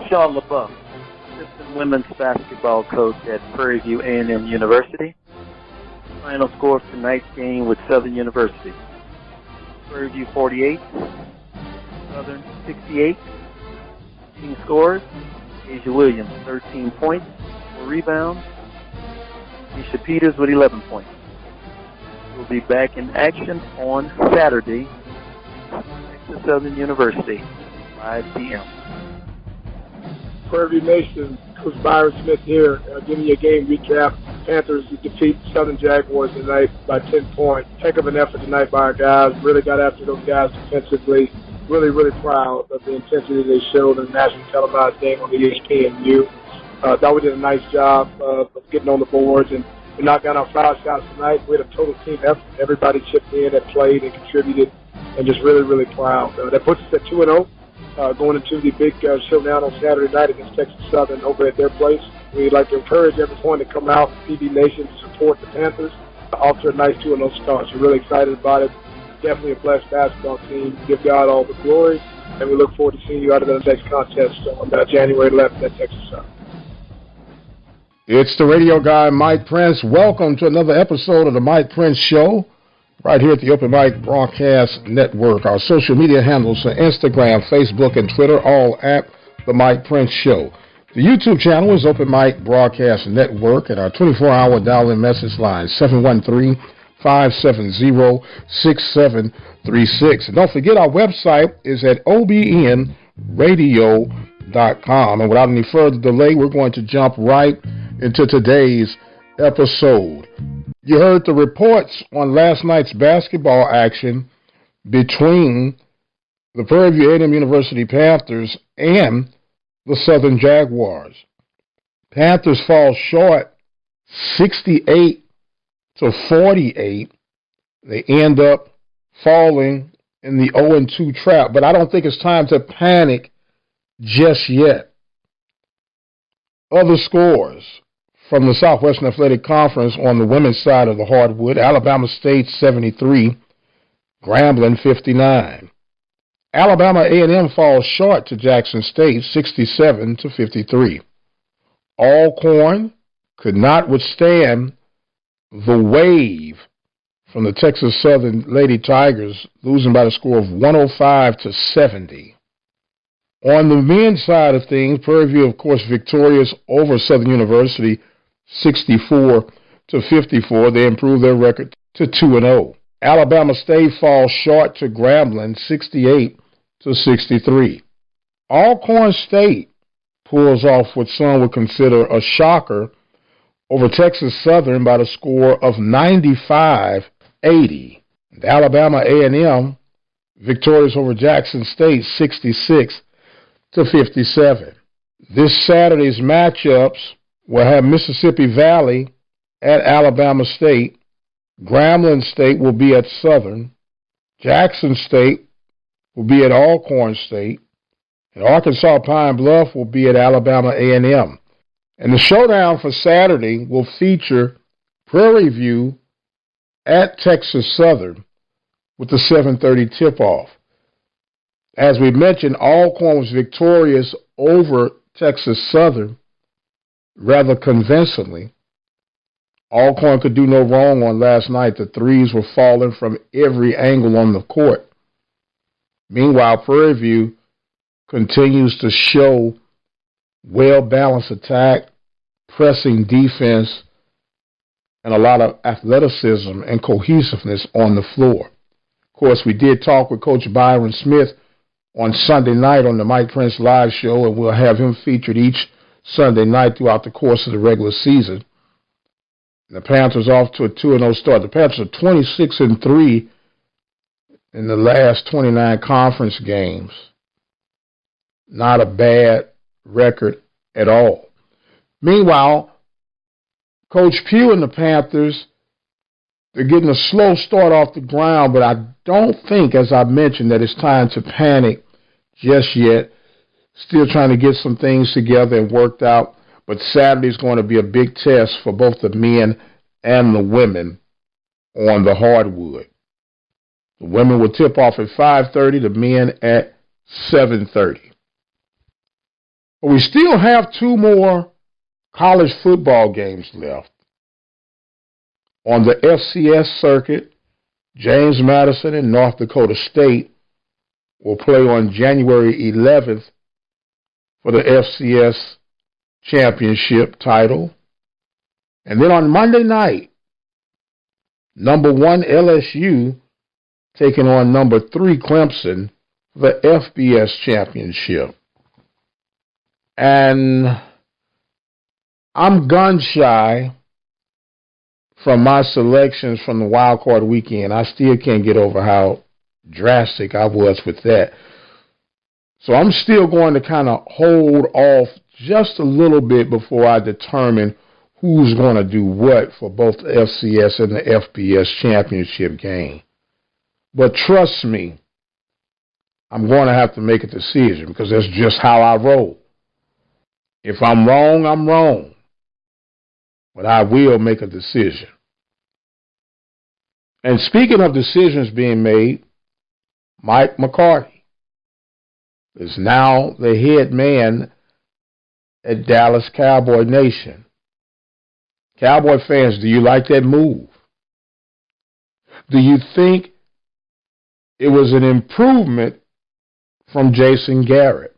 Sean LaBeouf, assistant women's basketball coach at Prairie View A&M University. Final score of tonight's game with Southern University. Prairie View 48, Southern 68. Team scores: Asia Williams, 13 points, 4 rebounds. Nisha Peters with 11 points. We'll be back in action on Saturday, Texas Southern University, 5 p.m. Prairie Nation, Coach Byron Smith here, giving you a game recap. Panthers defeat Southern Jaguars tonight by 10 points. Heck of an effort tonight by our guys. Really got after those guys defensively. Really, really proud of the intensity they showed in the nationally televised game on the ESPNU. Thought we did a nice job of getting on the boards, and we knocked down our foul shots tonight. We had a total team effort. Everybody chipped in and played and contributed, and just really, really proud. That puts us at 2-0. Going into the big showdown on Saturday night against Texas Southern over at their place. We'd like to encourage everyone to come out, PV Nation, to support the Panthers. Off to a nice 2-0 start. We're really excited about it. Definitely a blessed basketball team. Give God all the glory, and we look forward to seeing you out of the next contest on January 11th at Texas Southern. It's the radio guy, Mike Prince. Welcome to another episode of the Mike Prince Show, right here at the Open Mic Broadcast Network. Our social media handles are Instagram, Facebook, and Twitter, all at the Mike Prince Show. The YouTube channel is Open Mic Broadcast Network, and our 24-hour dial-in message line, 713-570-6736. And don't forget, our website is at obnradio.com. And without any further delay, we're going to jump right into today's episode. You heard the reports on last night's basketball action between the Prairie View A&M University Panthers and the Southern Jaguars. Panthers fall short 68-48. They end up falling in the 0-2 trap, but I don't think it's time to panic just yet. Other scores from the Southwestern Athletic Conference on the women's side of the hardwood: Alabama State 73, Grambling 59. Alabama A&M falls short to Jackson State 67-53. Alcorn could not withstand the wave from the Texas Southern Lady Tigers, losing by the score of 105-70. On the men's side of things, Prairie View, of course, victorious over Southern University 64-54. They improved their record to 2-0. Alabama State falls short to Grambling 68-63. Alcorn State pulls off what some would consider a shocker over Texas Southern by the score of 95-80. And Alabama A&M victorious over Jackson State 66-57. This Saturday's matchups will have Mississippi Valley at Alabama State. Grambling State will be at Southern. Jackson State will be at Alcorn State. And Arkansas Pine Bluff will be at Alabama A&M. And the showdown for Saturday will feature Prairie View at Texas Southern with the 7:30 tip-off. As we mentioned, Alcorn was victorious over Texas Southern rather convincingly. Alcorn could do no wrong on last night. The threes were falling from every angle on the court. Meanwhile, Prairie View continues to show well-balanced attack, pressing defense, and a lot of athleticism and cohesiveness on the floor. Of course, we did talk with Coach Byron Smith on Sunday night on the Mike Prince Live Show, and we'll have him featured each Sunday night throughout the course of the regular season. The Panthers off to a 2-0 start. The Panthers are 26-3 in the last 29 conference games. Not a bad record at all. Meanwhile, Coach Pugh and the Panthers, they're getting a slow start off the ground, but I don't think, as I mentioned, that it's time to panic just yet. Still trying to get some things together and worked out, but Saturday's going to be a big test for both the men and the women on the hardwood. The women will tip off at 5:30, the men at 7:30. But we still have 2 more college football games left. On the FCS circuit, James Madison and North Dakota State will play on January 11th for the FCS championship title. And then on Monday night, number 1 LSU taking on number 3 Clemson for the FBS championship. And I'm gun shy from my selections from the wild card weekend. I still can't get over how drastic I was with that. So I'm still going to kind of hold off just a little bit before I determine who's going to do what for both the FCS and the FBS championship game. But trust me, I'm going to have to make a decision because that's just how I roll. If I'm wrong, I'm wrong. But I will make a decision. And speaking of decisions being made, Mike McCarthy is now the head man at Dallas Cowboy Nation. Cowboy fans, do you like that move? Do you think it was an improvement from Jason Garrett?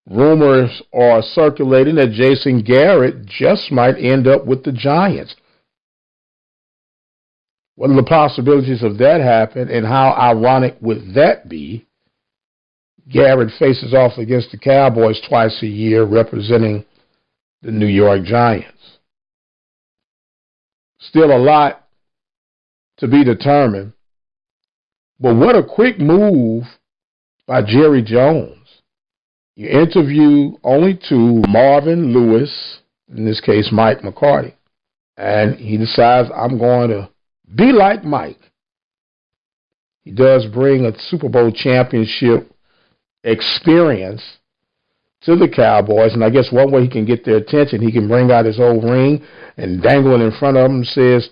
Rumors are circulating that Jason Garrett just might end up with the Giants. What are the possibilities of that happening, and how ironic would that be? Garrett faces off against the Cowboys twice a year, representing the New York Giants. Still a lot to be determined. But what a quick move by Jerry Jones. You interview only 2, Marvin Lewis, in this case Mike McCarthy, and he decides, I'm going to be like Mike. He does bring a Super Bowl championship experience to the Cowboys, and I guess one way he can get their attention, he can bring out his old ring and dangle it in front of them and says,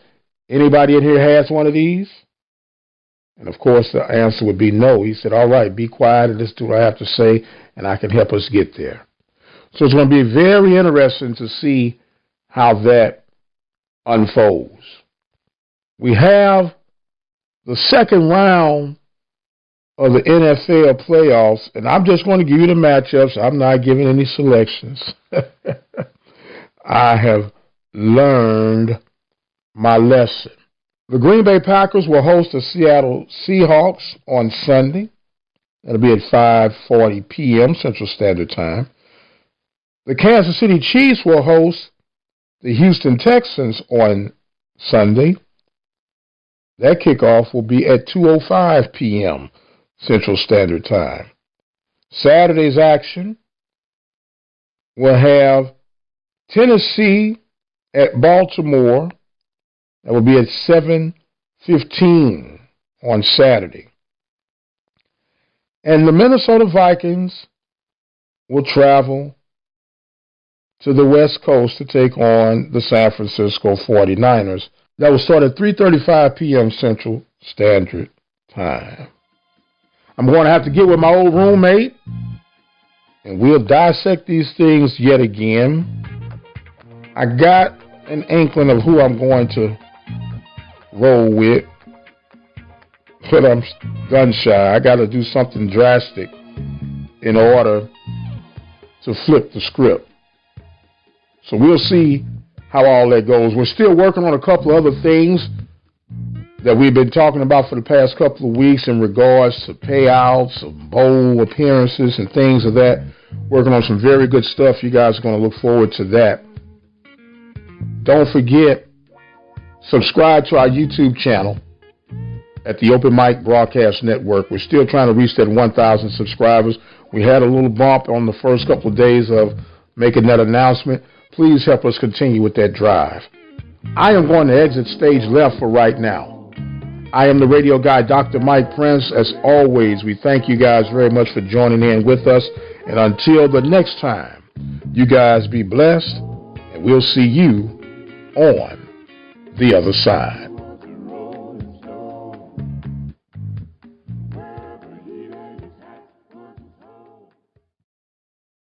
anybody in here has one of these? And of course the answer would be no. He said, all right, be quiet and listen to what I have to say, and I can help us get there. So it's going to be very interesting to see how that unfolds. We have the second round of the NFL playoffs, and I'm just going to give you the matchups. I'm not giving any selections. I have learned my lesson. The Green Bay Packers will host the Seattle Seahawks on Sunday. That'll be at 5:40 p.m. Central Standard Time. The Kansas City Chiefs will host the Houston Texans on Sunday. That kickoff will be at 2:05 p.m. Central Standard Time. Saturday's action will have Tennessee at Baltimore. That will be at 7:15 on Saturday. And the Minnesota Vikings will travel to the West Coast to take on the San Francisco 49ers. That will start at 3:35 p.m. Central Standard Time. I'm going to have to get with my old roommate, and we'll dissect these things yet again. I got an inkling of who I'm going to roll with, but I'm gun shy. I got to do something drastic in order to flip the script. So we'll see how all that goes. We're still working on a couple of other things that we've been talking about for the past couple of weeks in regards to payouts, of bowl appearances, and things of that. Working on some very good stuff. You guys are going to look forward to that. Don't forget, subscribe to our YouTube channel at the Open Mic Broadcast Network. We're still trying to reach that 1,000 subscribers. We had a little bump on the first couple of days of making that announcement. Please help us continue with that drive. I am going to exit stage left for right now. I am the radio guy, Dr. Mike Prince. As always, we thank you guys very much for joining in with us. And until the next time, you guys be blessed, and we'll see you on the other side.